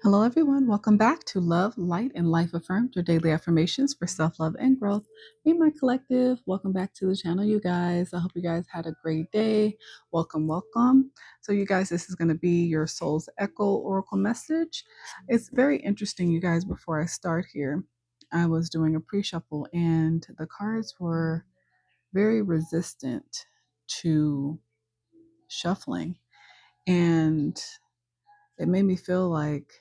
Hello, everyone. Welcome back to Love, Light, and Life Affirmed, your daily affirmations for self love and growth. Me, my collective. Welcome back to the channel, you guys. I hope you guys had a great day. Welcome, welcome. So, you guys, this is going to be your soul's echo oracle message. It's very interesting, you guys. Before I start here, I was doing a pre shuffle, and the cards were very resistant to shuffling. And it made me feel like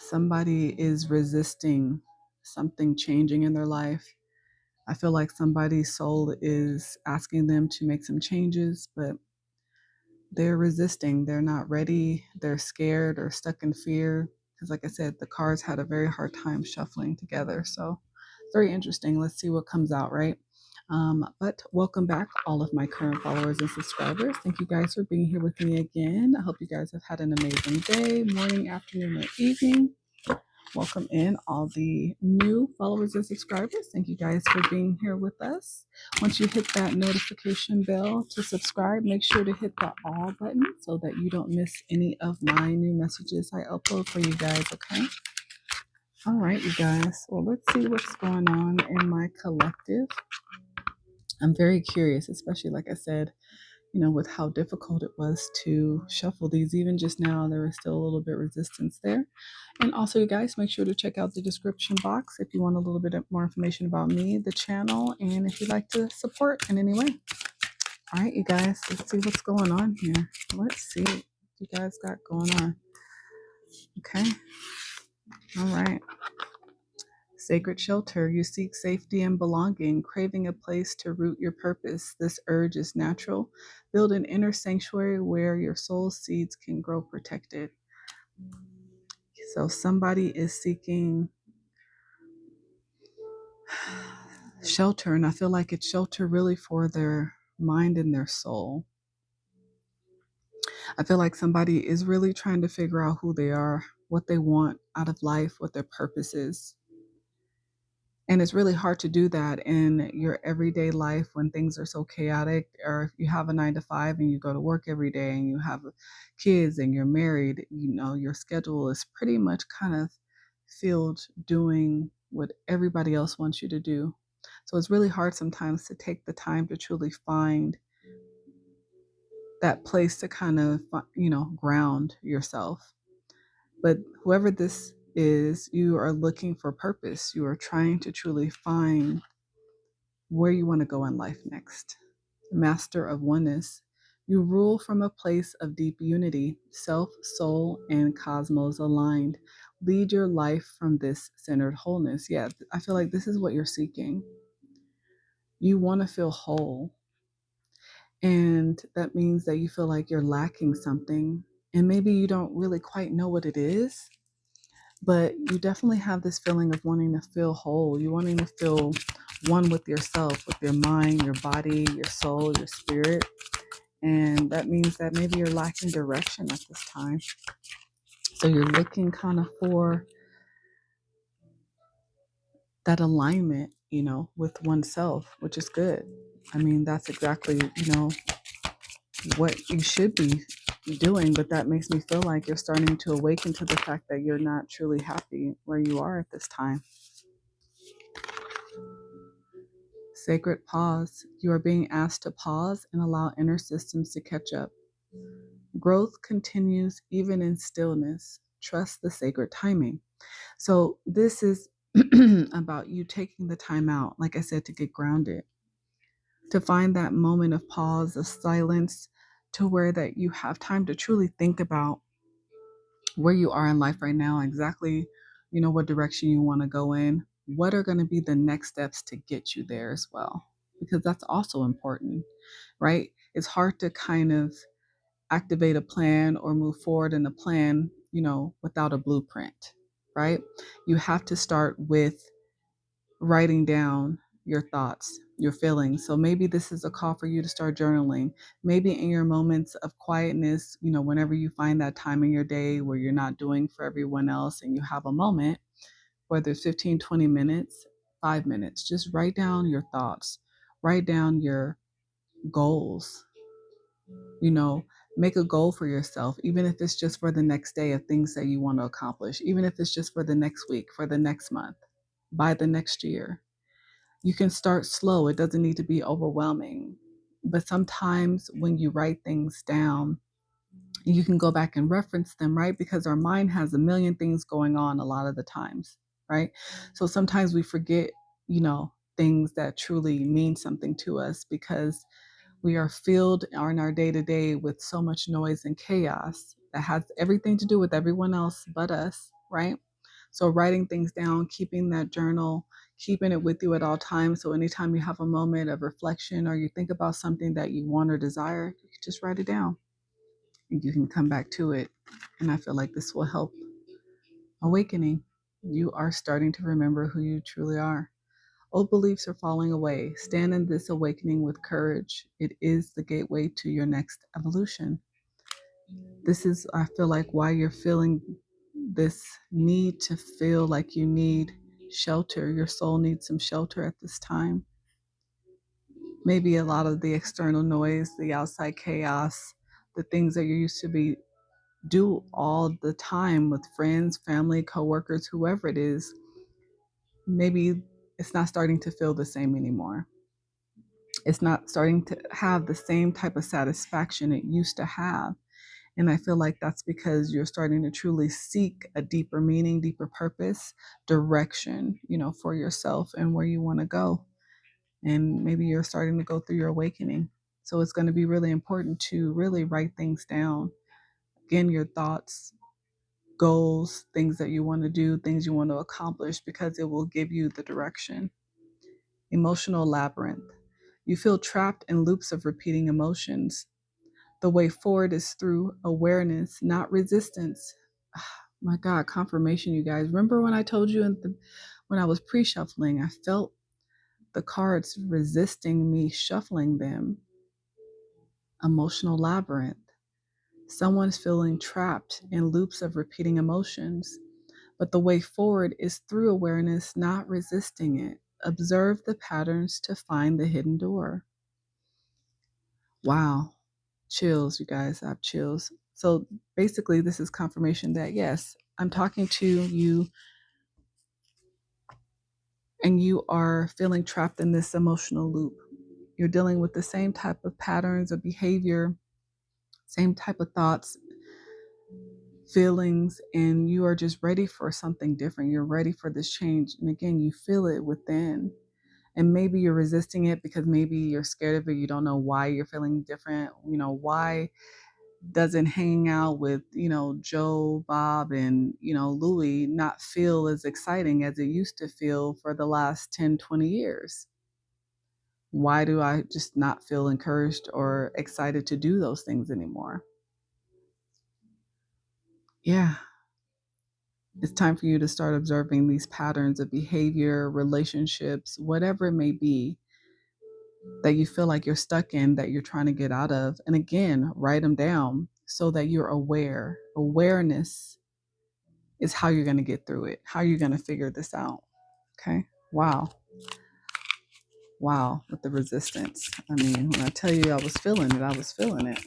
somebody is resisting something changing in their life. I feel like somebody's soul is asking them to make some changes, but they're resisting. They're not ready. They're scared or stuck in fear. Because, like I said, the cards had a very hard time shuffling together. So, very interesting. Let's see what comes out, right? But welcome back, all of my current followers and subscribers. Thank you guys for being here with me again. I hope you guys have had an amazing day, morning, afternoon, or evening. Welcome in all the new followers and subscribers. Thank you guys for being here with us. Once you hit that notification bell to subscribe, make sure to hit the all button so that you don't miss any of my new messages I upload for you guys, okay? All right, you guys. Well, let's see what's going on in my collective. I'm very curious, especially like I said, with how difficult it was to shuffle these. Even just now, there was still a little bit resistance there. And also, you guys, make sure to check out the description box if you want a little bit more information about me, the channel, and if you'd like to support in any way. All right, you guys, let's see what's going on here. Let's see what you guys got going on. Okay. All right. Sacred shelter, you seek safety and belonging, craving a place to root your purpose. This urge is natural. Build an inner sanctuary where your soul's seeds can grow protected. So somebody is seeking shelter, and I feel like it's shelter really for their mind and their soul. I feel like somebody is really trying to figure out who they are, what they want out of life, what their purpose is. And it's really hard to do that in your everyday life when things are so chaotic, or if you have a 9 to 5 and you go to work every day and you have kids and you're married, your schedule is pretty much kind of filled doing what everybody else wants you to do. So it's really hard sometimes to take the time to truly find that place to kind of, ground yourself. But whoever this is, you are looking for purpose. You are trying to truly find where you want to go in life next. Master of oneness, you rule from a place of deep unity, self, soul, and cosmos aligned. Lead your life from this centered wholeness. Yeah, I feel like this is what you're seeking. You want to feel whole. And that means that you feel like you're lacking something. And maybe you don't really quite know what it is, but you definitely have this feeling of wanting to feel whole. You're wanting to feel one with yourself, with your mind, your body, your soul, your spirit. And that means that maybe you're lacking direction at this time. So you're looking kind of for that alignment, with oneself, which is good. I mean, that's exactly, what you should be doing, but that makes me feel like you're starting to awaken to the fact that you're not truly happy where you are at this time. Sacred pause. You are being asked to pause and allow inner systems to catch up. Growth continues even in stillness. Trust the sacred timing. So this is about you taking the time out, like I said, to get grounded, to find that moment of pause, of silence, to where that you have time to truly think about where you are in life right now, exactly, what direction you want to go in, what are going to be the next steps to get you there as well, because that's also important, right? It's hard to kind of activate a plan or move forward in a plan, without a blueprint, right? You have to start with writing down your thoughts, your feelings. So maybe this is a call for you to start journaling. Maybe in your moments of quietness, whenever you find that time in your day where you're not doing for everyone else and you have a moment, whether it's 15, 20 minutes, 5 minutes, just write down your thoughts, write down your goals, you know, Make a goal for yourself, even if it's just for the next day of things that you want to accomplish, even if it's just for the next week, for the next month, by the next year. You can start slow. It doesn't need to be overwhelming. But sometimes when you write things down, you can go back and reference them, right? Because our mind has a million things going on a lot of the times, right? So sometimes we forget, things that truly mean something to us because we are filled in our day to day with so much noise and chaos that has everything to do with everyone else but us, right? So writing things down, keeping that journal, keeping it with you at all times. So anytime you have a moment of reflection or you think about something that you want or desire, you can just write it down and you can come back to it. And I feel like this will help awakening. You are starting to remember who you truly are. Old beliefs are falling away. Stand in this awakening with courage. It is the gateway to your next evolution. This is, I feel like, why you're feeling this need to feel like you need shelter. Your soul needs some shelter at this time. Maybe a lot of the external noise, the outside chaos, the things that you used to be do all the time with friends, family, coworkers, whoever it is, maybe it's not starting to feel the same anymore. It's not starting to have the same type of satisfaction it used to have. And I feel like that's because you're starting to truly seek a deeper meaning, deeper purpose, direction, for yourself and where you want to go. And maybe you're starting to go through your awakening. So it's going to be really important to really write things down. Again, your thoughts, goals, things that you want to do, things you want to accomplish, because it will give you the direction. Emotional labyrinth. You feel trapped in loops of repeating emotions. The way forward is through awareness, not resistance. My God, confirmation, you guys. Remember when I told you when I was pre-shuffling, I felt the cards resisting me shuffling them. Emotional labyrinth. Someone's feeling trapped in loops of repeating emotions. But the way forward is through awareness, not resisting it. Observe the patterns to find the hidden door. Wow. Chills, you guys. I have chills. So basically, this is confirmation that yes, I'm talking to you and you are feeling trapped in this emotional loop. You're dealing with the same type of patterns of behavior, same type of thoughts, feelings, and you are just ready for something different. You're ready for this change. And again, you feel it within. And maybe you're resisting it because maybe you're scared of it. You don't know why you're feeling different. Why doesn't hanging out with, Joe, Bob, and, Louie not feel as exciting as it used to feel for the last 10, 20 years? Why do I just not feel encouraged or excited to do those things anymore? Yeah, it's time for you to start observing these patterns of behavior, relationships, whatever it may be that you feel like you're stuck in, that you're trying to get out of. And again, write them down so that you're aware. Awareness is how you're going to get through it, how you're going to figure this out. Okay. Wow. Wow. With the resistance. I mean, when I tell you I was feeling it, I was feeling it.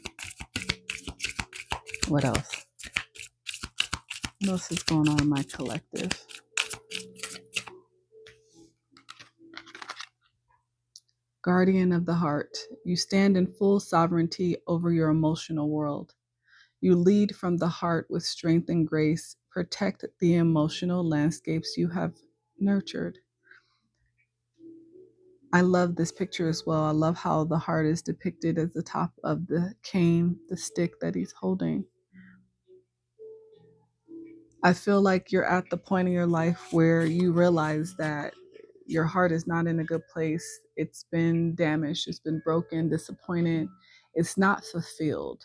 What else? What else is going on in my collective? Guardian of the heart. You stand in full sovereignty over your emotional world. You lead from the heart with strength and grace. Protect the emotional landscapes you have nurtured. I love this picture as well. I love how the heart is depicted as the top of the cane, the stick that he's holding. I feel like you're at the point in your life where you realize that your heart is not in a good place. It's been damaged, it's been broken, disappointed, it's not fulfilled.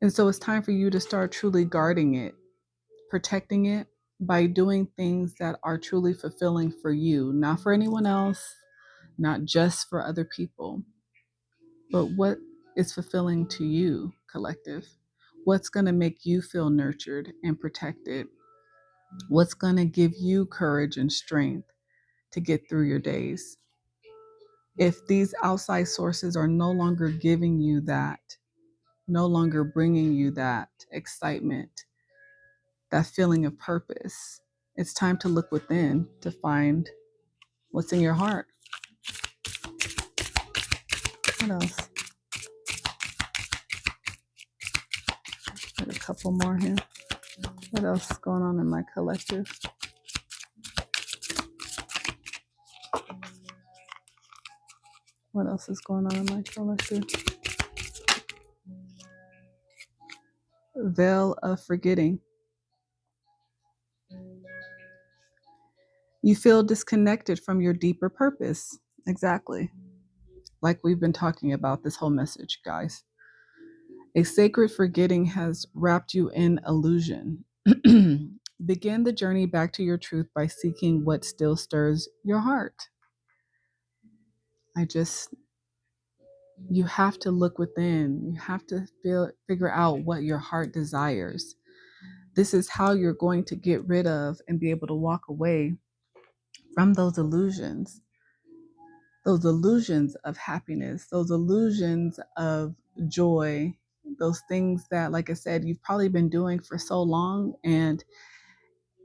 And so it's time for you to start truly guarding it, protecting it by doing things that are truly fulfilling for you, not for anyone else, not just for other people, but what is fulfilling to you, collective? What's going to make you feel nurtured and protected? What's going to give you courage and strength to get through your days? If these outside sources are no longer giving you that, no longer bringing you that excitement, that feeling of purpose. It's time to look within to find what's in your heart. What else? Got a couple more here. What else is going on in my collective? What else is going on in my collective? Veil of forgetting. You feel disconnected from your deeper purpose. Exactly. Like we've been talking about this whole message, guys. A sacred forgetting has wrapped you in illusion. Begin the journey back to your truth by seeking what still stirs your heart. You have to look within. You have to figure out what your heart desires. This is how you're going to get rid of and be able to walk away from those illusions of happiness, those illusions of joy, those things that, like I said, you've probably been doing for so long and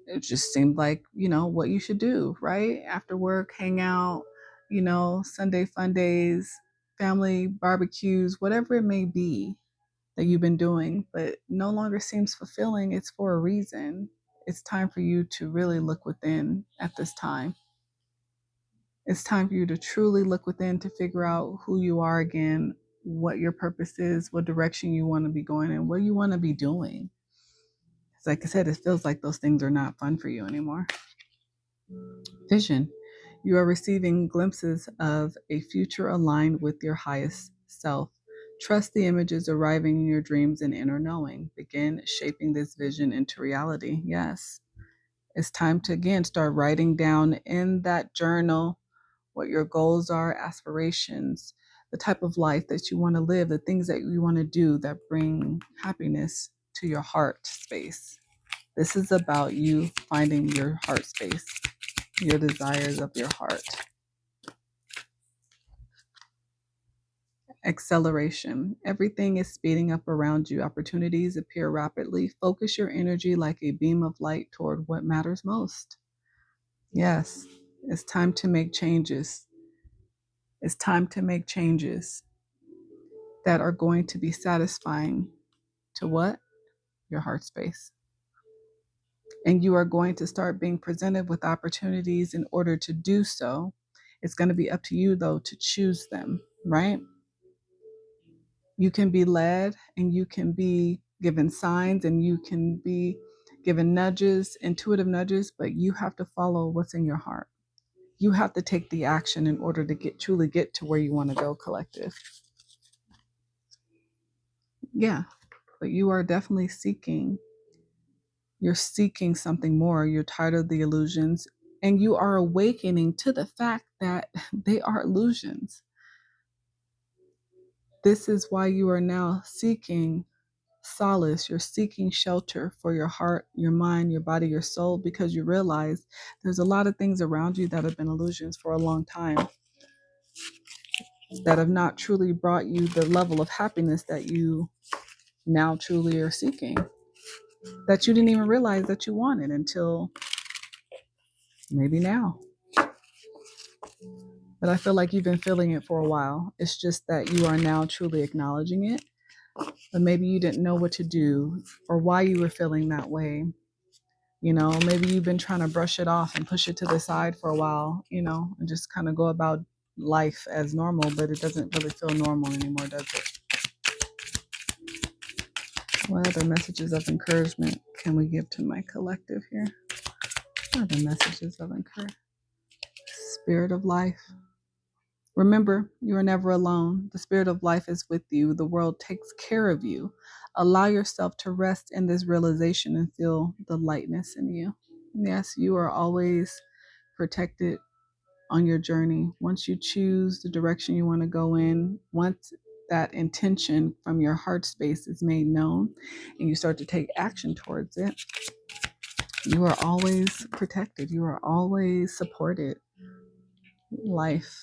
it just seemed like, what you should do, right? After work, hang out, Sunday fun days, family barbecues, whatever it may be that you've been doing, but no longer seems fulfilling. It's for a reason. It's time for you to really look within at this time. It's time for you to truly look within to figure out who you are again, what your purpose is, what direction you want to be going in, what you want to be doing. It's like I said, it feels like those things are not fun for you anymore. Vision. You are receiving glimpses of a future aligned with your highest self. Trust the images arriving in your dreams and inner knowing. Begin shaping this vision into reality. Yes. It's time to again start writing down in that journal what your goals are, aspirations, the type of life that you want to live, the things that you want to do that bring happiness to your heart space. This is about you finding your heart space, your desires of your heart. Acceleration. Everything is speeding up around you. Opportunities appear rapidly. Focus your energy like a beam of light toward what matters most. Yes, it's time to make changes. It's time to make changes that are going to be satisfying to what? Your heart space. And you are going to start being presented with opportunities in order to do so. It's going to be up to you, though, to choose them, right? You can be led and you can be given signs and you can be given nudges, intuitive nudges, but you have to follow what's in your heart. You have to take the action in order to truly get to where you want to go, collective. Yeah, but you are definitely seeking. You're seeking something more. You're tired of the illusions and you are awakening to the fact that they are illusions. This is why you are now seeking solace. You're seeking shelter for your heart, your mind, your body, your soul, because you realize there's a lot of things around you that have been illusions for a long time that have not truly brought you the level of happiness that you now truly are seeking, that you didn't even realize that you wanted until maybe now. But I feel like you've been feeling it for a while. It's just that you are now truly acknowledging it. But maybe you didn't know what to do or why you were feeling that way. Maybe you've been trying to brush it off and push it to the side for a while, and just kind of go about life as normal, but it doesn't really feel normal anymore, does it? What other messages of encouragement can we give to my collective here? What other messages of encouragement? Spirit of life. Remember, you are never alone. The spirit of life is with you. The world takes care of you. Allow yourself to rest in this realization and feel the lightness in you. Yes, you are always protected on your journey. Once you choose the direction you want to go in, once that intention from your heart space is made known and you start to take action towards it, you are always protected. You are always supported. Life.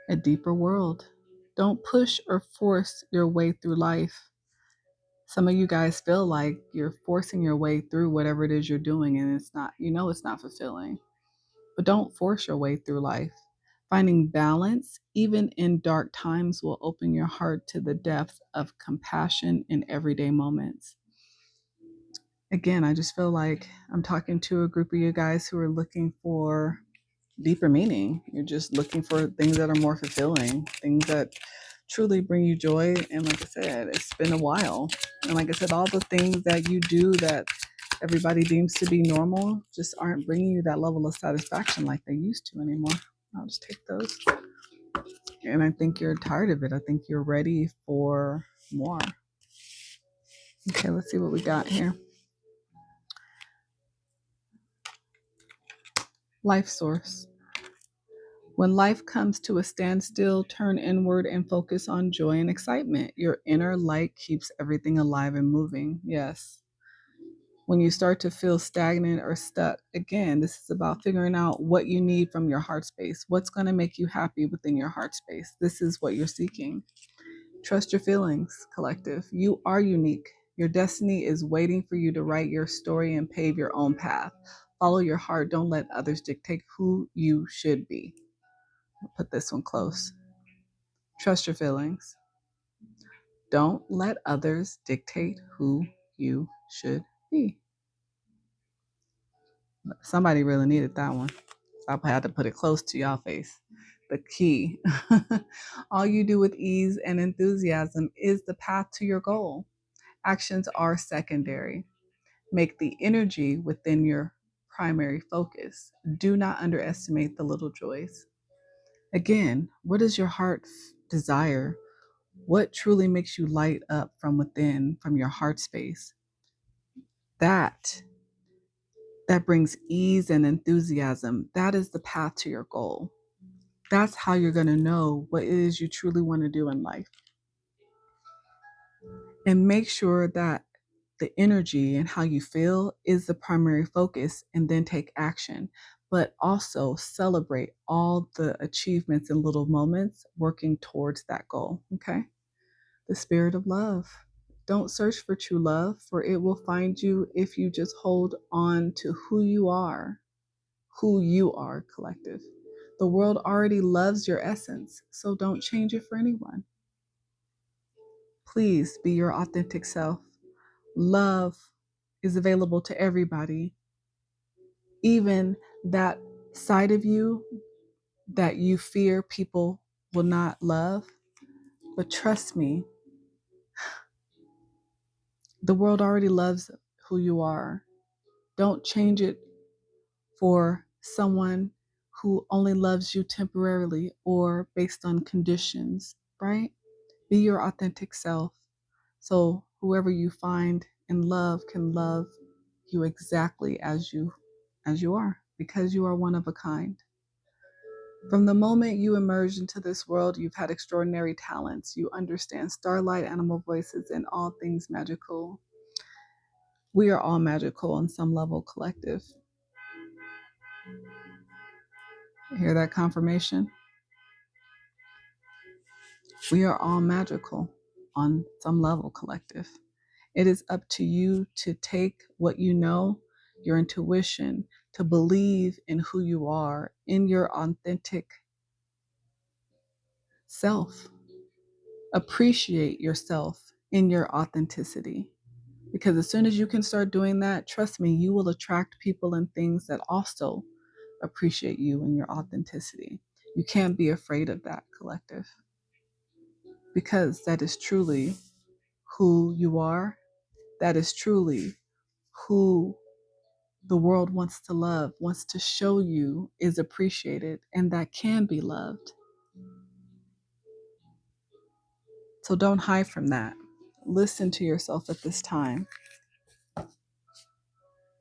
A deeper world. Don't push or force your way through life. Some of you guys feel like you're forcing your way through whatever it is you're doing, and it's not, it's not fulfilling. But don't force your way through life. Finding balance, even in dark times, will open your heart to the depth of compassion in everyday moments. Again, I just feel like I'm talking to a group of you guys who are looking for deeper meaning. You're just looking for things that are more fulfilling, things that truly bring you joy. And like I said, it's been a while. And like I said, all the things that you do that everybody deems to be normal just aren't bringing you that level of satisfaction like they used to anymore. I'll just take those. And I think you're tired of it. I think you're ready for more. Okay, let's see what we got here. Life source. When life comes to a standstill, turn inward and focus on joy and excitement. Your inner light keeps everything alive and moving. Yes. When you start to feel stagnant or stuck, again, this is about figuring out what you need from your heart space. What's going to make you happy within your heart space? This is what you're seeking. Trust your feelings, collective. You are unique. Your destiny is waiting for you to write your story and pave your own path. Follow your heart. Don't let others dictate who you should be. I'll put this one close. Trust your feelings. Don't let others dictate who you should be. Somebody really needed that one. I had to put it close to y'all face. The key. All you do with ease and enthusiasm is the path to your goal. Actions are secondary. Make the energy within your primary focus. Do not underestimate the little joys. Again, what does your heart desire? What truly makes you light up from within, from your heart space? That brings ease and enthusiasm. That is the path to your goal. That's how you're going to know what it is you truly want to do in life. And make sure that the energy and how you feel is the primary focus, and then take action. But also celebrate all the achievements and little moments working towards that goal. Okay? The spirit of love. Don't search for true love, for it will find you if you just hold on to who you are, collective. The world already loves your essence, so don't change it for anyone. Please be your authentic self. Love is available to everybody, even that side of you that you fear people will not love. But trust me, the world already loves who you are. Don't change it for someone who only loves you temporarily or based on conditions, right? Be your authentic self. So whoever you find in love can love you exactly as you are, because you are one of a kind. From the moment you emerged into this world, you've had extraordinary talents. You understand starlight, animal voices, and all things magical. We are all magical on some level, collective. Hear that confirmation? We are all magical on some level, collective. It is up to you to take what you know, your intuition, to believe in who you are, in your authentic self. Appreciate yourself in your authenticity. Because as soon as you can start doing that, trust me, you will attract people and things that also appreciate you and your authenticity. You can't be afraid of that, collective, because that is truly who you are. That is truly who the world wants to love, wants to show you is appreciated, and that can be loved. So don't hide from that. Listen to yourself at this time.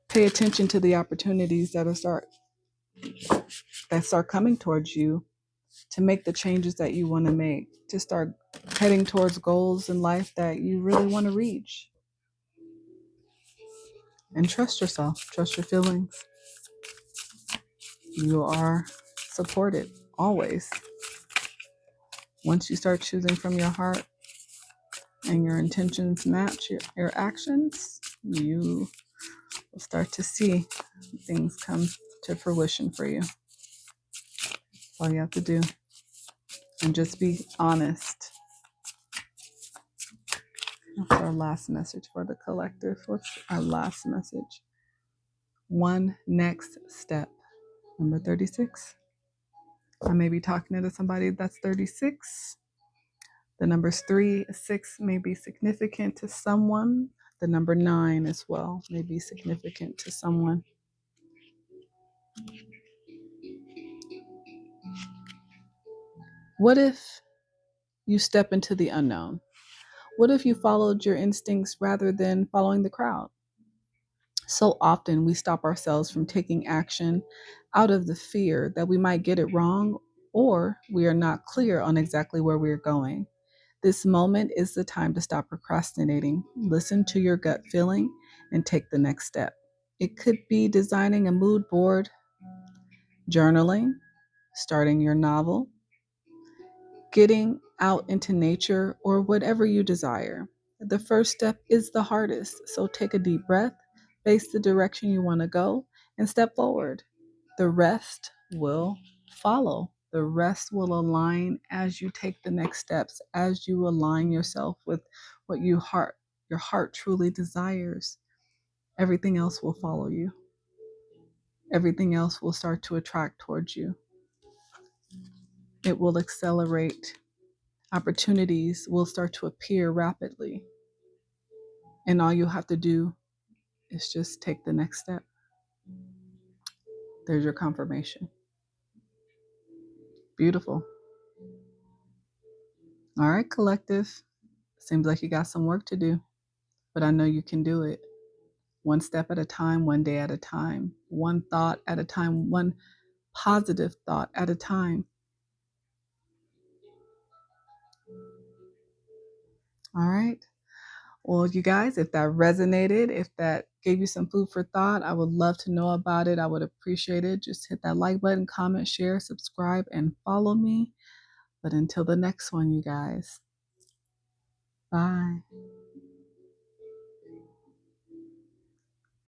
Pay attention to the opportunities that start coming towards you to make the changes that you want to make, to start heading towards goals in life that you really want to reach. And trust yourself, trust your feelings. You are supported always. Once you start choosing from your heart and your intentions match your actions, you will start to see things come to fruition for you. That's all you have to do. And just be honest. What's our last message for the collective? What's our last message? One next step. Number 36. I may be talking to somebody that's 36. The numbers 3, 6 may be significant to someone. The number 9 as well may be significant to someone. What if you step into the unknown? What if you followed your instincts rather than following the crowd? So often we stop ourselves from taking action out of the fear that we might get it wrong or we are not clear on exactly where we're going. This moment is the time to stop procrastinating, listen to your gut feeling, and take the next step. It could be designing a mood board, journaling, starting your novel, getting out into nature, or whatever you desire. The first step is the hardest, so take a deep breath, face the direction you want to go, and step forward. The rest will follow. The rest will align as you take the next steps, as you align yourself with what your heart truly desires. Everything else will follow you. Everything else will start to attract towards you. It will accelerate. Opportunities will start to appear rapidly. And all you have to do is just take the next step. There's your confirmation. Beautiful. All right, collective. Seems like you got some work to do, but I know you can do it. One step at a time, one day at a time, one thought at a time, one positive thought at a time. All right. Well, you guys, if that resonated, if that gave you some food for thought, I would love to know about it. I would appreciate it. Just hit that like button, comment, share, subscribe, and follow me. But until the next one, you guys, bye.